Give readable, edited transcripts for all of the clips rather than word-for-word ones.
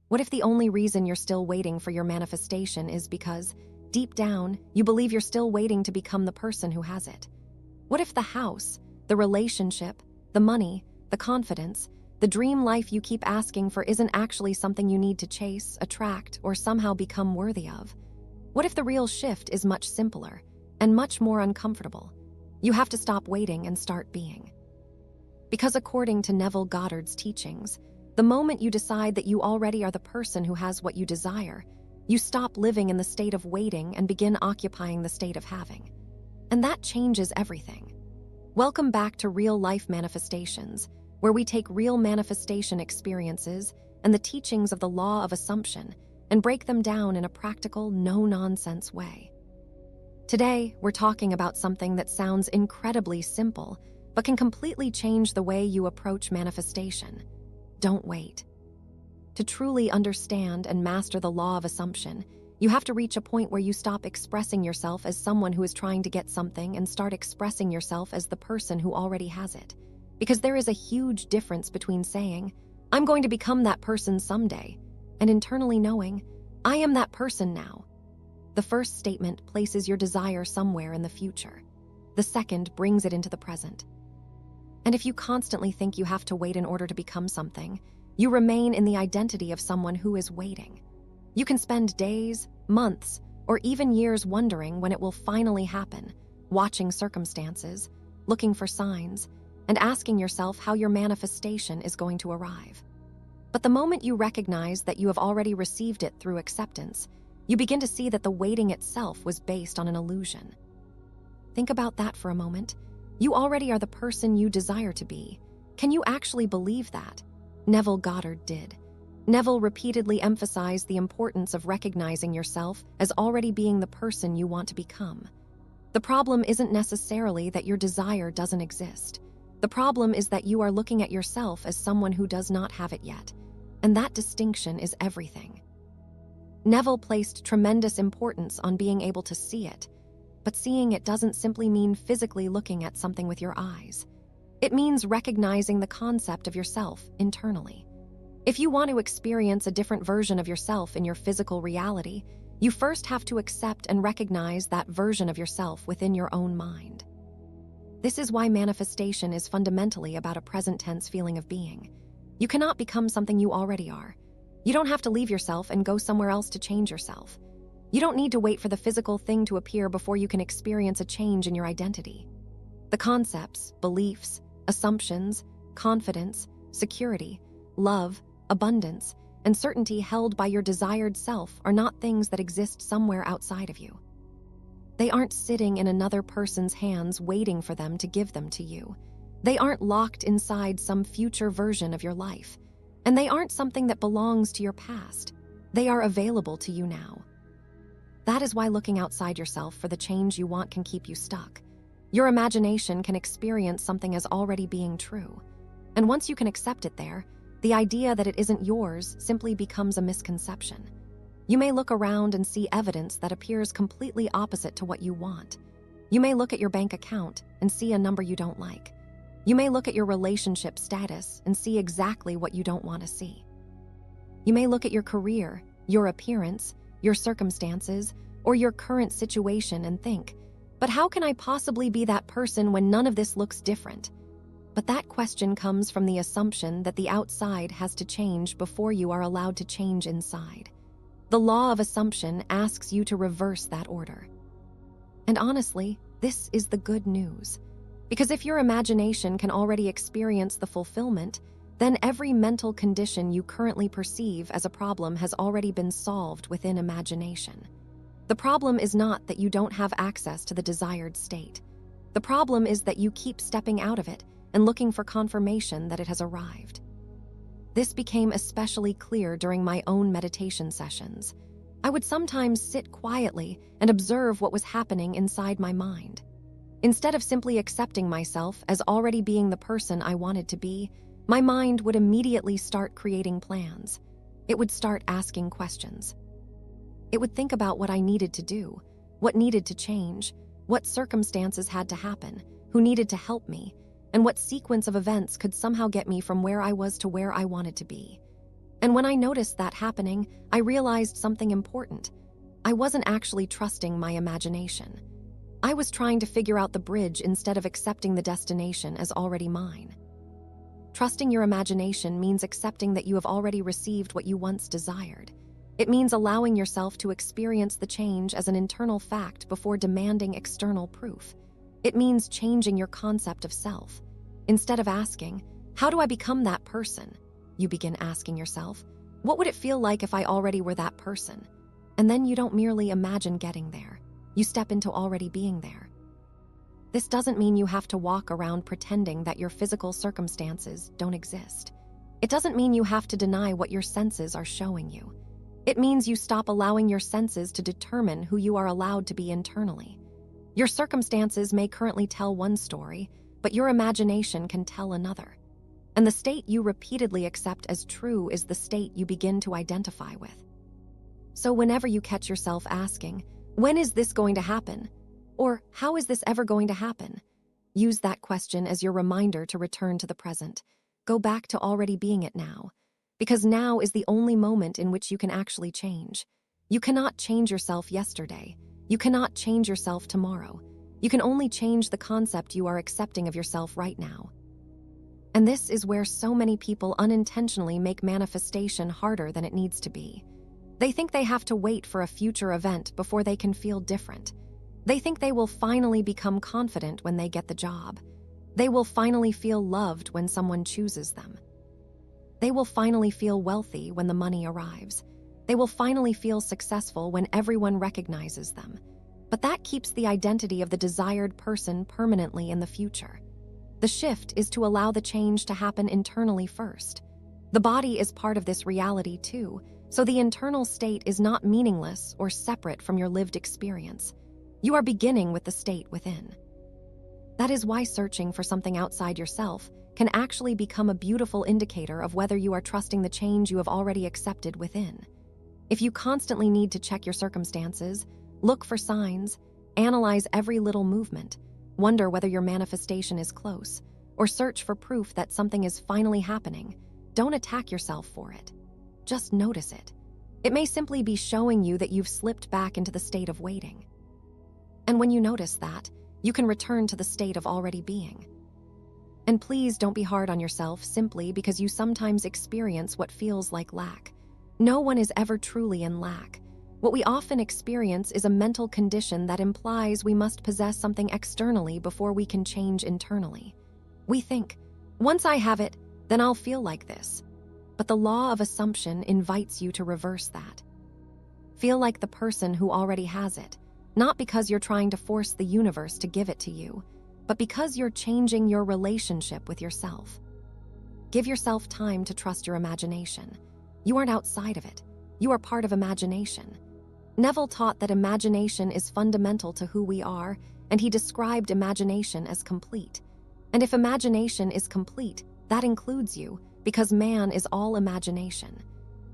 What if the only reason you're still waiting for your manifestation is because, deep down, you believe you're still waiting to become the person who has it? What if the house, the relationship, the money, the confidence, the dream life you keep asking for isn't actually something you need to chase, attract, or somehow become worthy of? What if the real shift is much simpler and much more uncomfortable? You have to stop waiting and start being. Because according to Neville Goddard's teachings, the moment you decide that you already are the person who has what you desire, you stop living in the state of waiting and begin occupying the state of having. And that changes everything. Welcome back to Real Life Manifestations, where we take real manifestation experiences and the teachings of the law of assumption and break them down in a practical, no-nonsense way. Today, we're talking about something that sounds incredibly simple, but can completely change the way you approach manifestation. Don't wait. To truly understand and master the law of assumption, you have to reach a point where you stop expressing yourself as someone who is trying to get something and start expressing yourself as the person who already has it. Because there is a huge difference between saying, "I'm going to become that person someday," and internally knowing, "I am that person now." The first statement places your desire somewhere in the future. The second brings it into the present. And if you constantly think you have to wait in order to become something, you remain in the identity of someone who is waiting. You can spend days, months, or even years wondering when it will finally happen, watching circumstances, looking for signs, and asking yourself how your manifestation is going to arrive. But the moment you recognize that you have already received it through acceptance, you begin to see that the waiting itself was based on an illusion. Think about that for a moment. You already are the person you desire to be. Can you actually believe that? Neville Goddard did. Neville repeatedly emphasized the importance of recognizing yourself as already being the person you want to become. The problem isn't necessarily that your desire doesn't exist. The problem is that you are looking at yourself as someone who does not have it yet, and that distinction is everything. Neville placed tremendous importance on being able to see it, but seeing it doesn't simply mean physically looking at something with your eyes. It means recognizing the concept of yourself internally. If you want to experience a different version of yourself in your physical reality, you first have to accept and recognize that version of yourself within your own mind. This is why manifestation is fundamentally about a present tense feeling of being. You cannot become something you already are. You don't have to leave yourself and go somewhere else to change yourself. You don't need to wait for the physical thing to appear before you can experience a change in your identity. The concepts, beliefs, assumptions, confidence, security, love, abundance, and certainty held by your desired self are not things that exist somewhere outside of you. They aren't sitting in another person's hands waiting for them to give them to you. They aren't locked inside some future version of your life. And they aren't something that belongs to your past. They are available to you now. That is why looking outside yourself for the change you want can keep you stuck. Your imagination can experience something as already being true. And once you can accept it there, the idea that it isn't yours simply becomes a misconception. You may look around and see evidence that appears completely opposite to what you want. You may look at your bank account and see a number you don't like. You may look at your relationship status and see exactly what you don't want to see. You may look at your career, your appearance, your circumstances, or your current situation and think, "But how can I possibly be that person when none of this looks different?" But that question comes from the assumption that the outside has to change before you are allowed to change inside. The law of assumption asks you to reverse that order. And honestly, this is the good news. Because if your imagination can already experience the fulfillment, then every mental condition you currently perceive as a problem has already been solved within imagination. The problem is not that you don't have access to the desired state. The problem is that you keep stepping out of it and looking for confirmation that it has arrived. This became especially clear during my own meditation sessions. I would sometimes sit quietly and observe what was happening inside my mind. Instead of simply accepting myself as already being the person I wanted to be, my mind would immediately start creating plans. It would start asking questions. It would think about what I needed to do, what needed to change, what circumstances had to happen, who needed to help me, and what sequence of events could somehow get me from where I was to where I wanted to be. And when I noticed that happening, I realized something important. I wasn't actually trusting my imagination. I was trying to figure out the bridge instead of accepting the destination as already mine. Trusting your imagination means accepting that you have already received what you once desired. It means allowing yourself to experience the change as an internal fact before demanding external proof. It means changing your concept of self. Instead of asking, "How do I become that person?" you begin asking yourself, "What would it feel like if I already were that person?" And then you don't merely imagine getting there. You step into already being there. This doesn't mean you have to walk around pretending that your physical circumstances don't exist. It doesn't mean you have to deny what your senses are showing you. It means you stop allowing your senses to determine who you are allowed to be internally. Your circumstances may currently tell one story, but your imagination can tell another. And the state you repeatedly accept as true is the state you begin to identify with. So whenever you catch yourself asking, "When is this going to happen?" or "How is this ever going to happen?" use that question as your reminder to return to the present. Go back to already being it now. Because now is the only moment in which you can actually change. You cannot change yourself yesterday. You cannot change yourself tomorrow. You can only change the concept you are accepting of yourself right now. And this is where so many people unintentionally make manifestation harder than it needs to be. They think they have to wait for a future event before they can feel different. They think they will finally become confident when they get the job. They will finally feel loved when someone chooses them. They will finally feel wealthy when the money arrives. They will finally feel successful when everyone recognizes them. But that keeps the identity of the desired person permanently in the future. The shift is to allow the change to happen internally first. The body is part of this reality too, so the internal state is not meaningless or separate from your lived experience. You are beginning with the state within. That is why searching for something outside yourself can actually become a beautiful indicator of whether you are trusting the change you have already accepted within. If you constantly need to check your circumstances, look for signs, analyze every little movement, wonder whether your manifestation is close, or search for proof that something is finally happening, don't attack yourself for it. Just notice it. It may simply be showing you that you've slipped back into the state of waiting. And when you notice that, you can return to the state of already being. And please don't be hard on yourself simply because you sometimes experience what feels like lack. No one is ever truly in lack. What we often experience is a mental condition that implies we must possess something externally before we can change internally. We think, "Once I have it, then I'll feel like this." But the law of assumption invites you to reverse that. Feel like the person who already has it, not because you're trying to force the universe to give it to you, but because you're changing your relationship with yourself. Give yourself time to trust your imagination. You aren't outside of it. You are part of imagination. Neville taught that imagination is fundamental to who we are, and he described imagination as complete. And if imagination is complete, that includes you, because man is all imagination.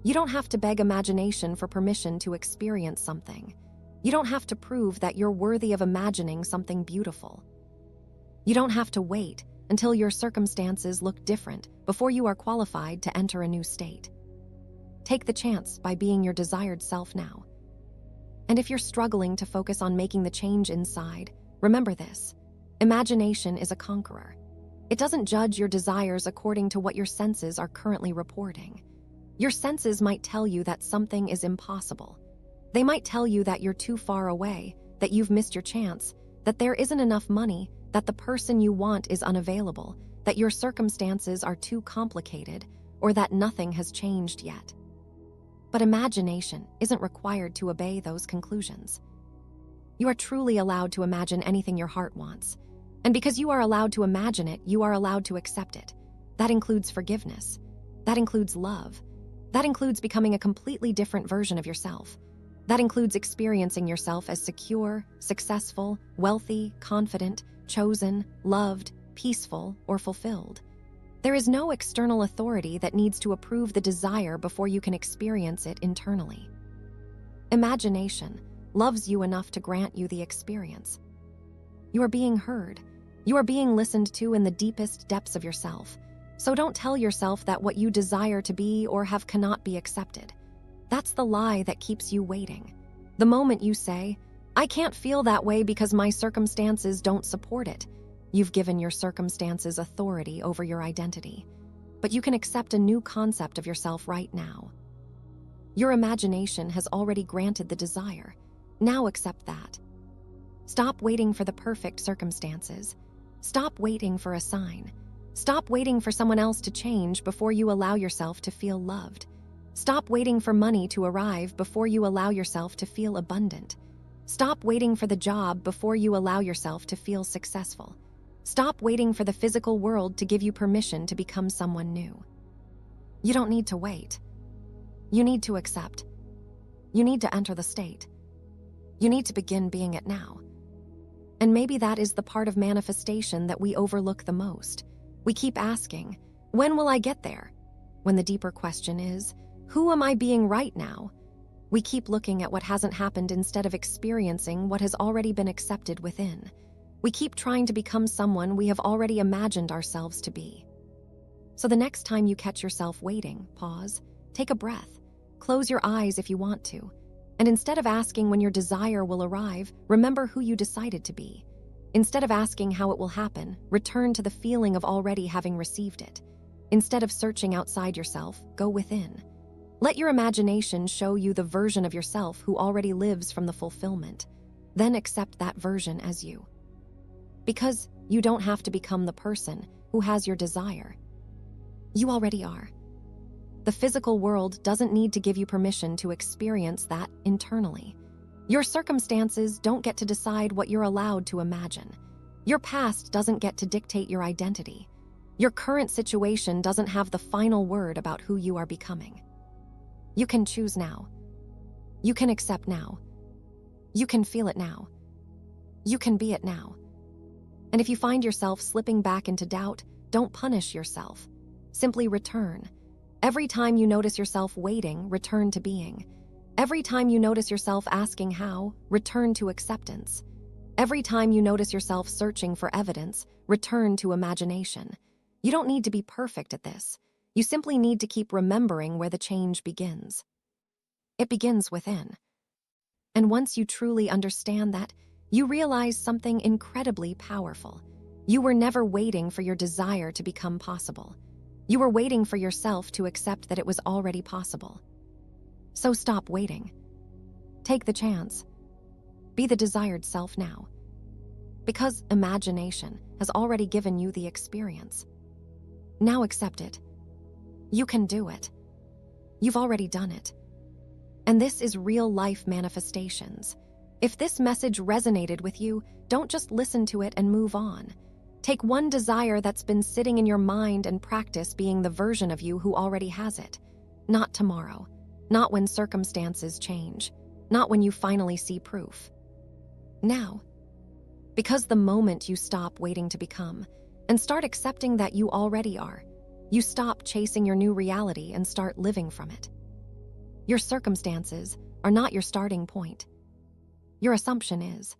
You don't have to beg imagination for permission to experience something. You don't have to prove that you're worthy of imagining something beautiful. You don't have to wait until your circumstances look different before you are qualified to enter a new state. Take the chance by being your desired self now. And if you're struggling to focus on making the change inside, remember this: imagination is a conqueror. It doesn't judge your desires according to what your senses are currently reporting. Your senses might tell you that something is impossible. They might tell you that you're too far away, that you've missed your chance, that there isn't enough money, that the person you want is unavailable, that your circumstances are too complicated, or that nothing has changed yet. But imagination isn't required to obey those conclusions. You are truly allowed to imagine anything your heart wants. And because you are allowed to imagine it, you are allowed to accept it. That includes forgiveness. That includes love. That includes becoming a completely different version of yourself. That includes experiencing yourself as secure, successful, wealthy, confident, chosen, loved, peaceful, or fulfilled. There is no external authority that needs to approve the desire before you can experience it internally. Imagination loves you enough to grant you the experience. You are being heard. You are being listened to in the deepest depths of yourself. So don't tell yourself that what you desire to be or have cannot be accepted. That's the lie that keeps you waiting. The moment you say, "I can't feel that way because my circumstances don't support it," you've given your circumstances authority over your identity. But you can accept a new concept of yourself right now. Your imagination has already granted the desire. Now accept that. Stop waiting for the perfect circumstances. Stop waiting for a sign. Stop waiting for someone else to change before you allow yourself to feel loved. Stop waiting for money to arrive before you allow yourself to feel abundant. Stop waiting for the job before you allow yourself to feel successful. Stop waiting for the physical world to give you permission to become someone new. You don't need to wait. You need to accept. You need to enter the state. You need to begin being it now. And maybe that is the part of manifestation that we overlook the most. We keep asking, "When will I get there?" When the deeper question is, "Who am I being right now?" We keep looking at what hasn't happened instead of experiencing what has already been accepted within. We keep trying to become someone we have already imagined ourselves to be. So the next time you catch yourself waiting, pause, take a breath, close your eyes if you want to, and instead of asking when your desire will arrive, remember who you decided to be. Instead of asking how it will happen, return to the feeling of already having received it. Instead of searching outside yourself, go within. Let your imagination show you the version of yourself who already lives from the fulfillment. Then accept that version as you. Because you don't have to become the person who has your desire. You already are. The physical world doesn't need to give you permission to experience that internally. Your circumstances don't get to decide what you're allowed to imagine. Your past doesn't get to dictate your identity. Your current situation doesn't have the final word about who you are becoming. You can choose now. You can accept now. You can feel it now. You can be it now. And if you find yourself slipping back into doubt, don't punish yourself. Simply return. Every time you notice yourself waiting, return to being. Every time you notice yourself asking how, return to acceptance. Every time you notice yourself searching for evidence, return to imagination. You don't need to be perfect at this. You simply need to keep remembering where the change begins. It begins within. And once you truly understand that, you realize something incredibly powerful. You were never waiting for your desire to become possible. You were waiting for yourself to accept that it was already possible. So stop waiting. Take the chance. Be the desired self now. Because imagination has already given you the experience. Now accept it. You can do it. You've already done it. And this is real-life manifestations. If this message resonated with you, don't just listen to it and move on. Take one desire that's been sitting in your mind and practice being the version of you who already has it. Not tomorrow. Not when circumstances change. Not when you finally see proof. Now. Because the moment you stop waiting to become and start accepting that you already are, you stop chasing your new reality and start living from it. Your circumstances are not your starting point. Your assumption is.